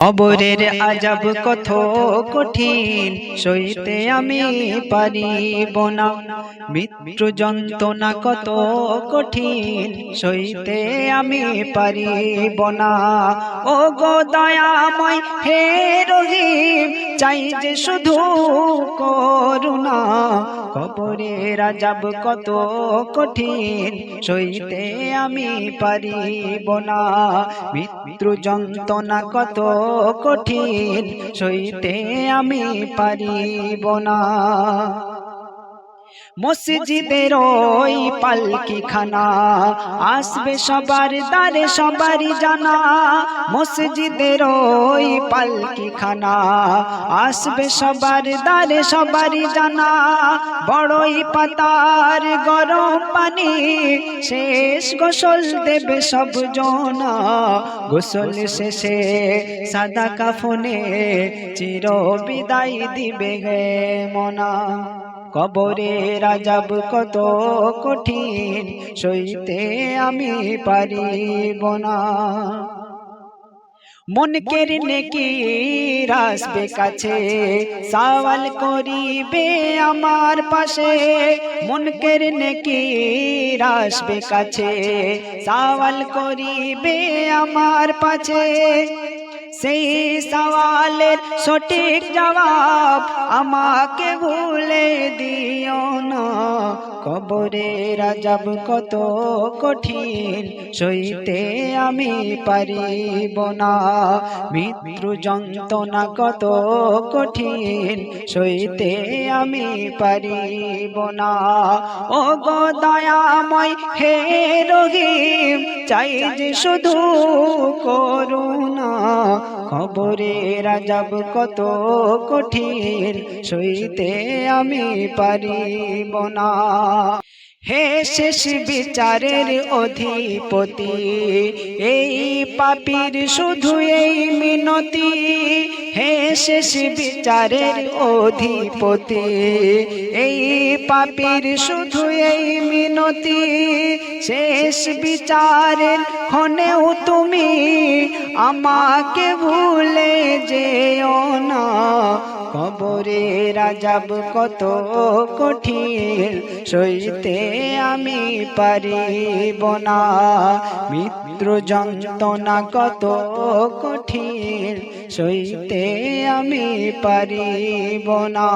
কবরের আযাব কত কঠিন, সইতে আমি পারিব না। মৃত্যু যন্ত্রণা কত কঠিন, সইতে আমি পারিব না। ও গো দয়াময় হে রহিম, চাই যে শুধু করুণা। কবরের আযাব কত কঠিন, সইতে আমি পারিব না। মৃত্যু যন্ত্রণা কত কঠিন, সইতে আমি পারিব না। মসজিদের ওই পালকি খানা আসবে সবার দ্বারে সবারই জানা। মসজিদের ওই পালকি খানা আসবে সবার দ্বারে সবারই জানা। বড়ই পাতার গরম পানি শেষ গোসল দেবে সব জনা। গোসল শেষে সাদা কাফনে চির বিদায় দিবে গে মনা। কবরের আযাব কত কঠিন, সইতে আমি পারিব না। মুনকের নেকির আসবে কাছে, সওয়াল করিবে আমার পাশে। মুনকের নেকির আসবে কাছে, সওয়াল করিবে আমার পাশে। সেই সওয়ালের সঠিক জবাব আমাকে ভুলে দিও না। কবরের আযাব কত কঠিন, সইতে আমি পারিব না। মৃত্যু যন্ত্রণা কত কঠিন, সইতে আমি পারিব না। ও গো দয়াময় হে রহিম, চাই যে শুধু করুণা। কবরের আযাব কত কঠিন, সইতে আমি পারিব না। হে শেষ বিচারের অধিপতি, এই পাপীর শুধু এই মিনতি। হে শেষ বিচারের অধিপতি, এই পাপীর শুধু এই মিনতি। শেষ বিচারের ক্ষণেও তুমি আমাকে ভুলে যেও না। কবরের আযাব কত কঠিন, সইতে আমি পারিব না। মৃত্যু যন্ত্রণা কত কঠিন, সইতে আমি পারিব না।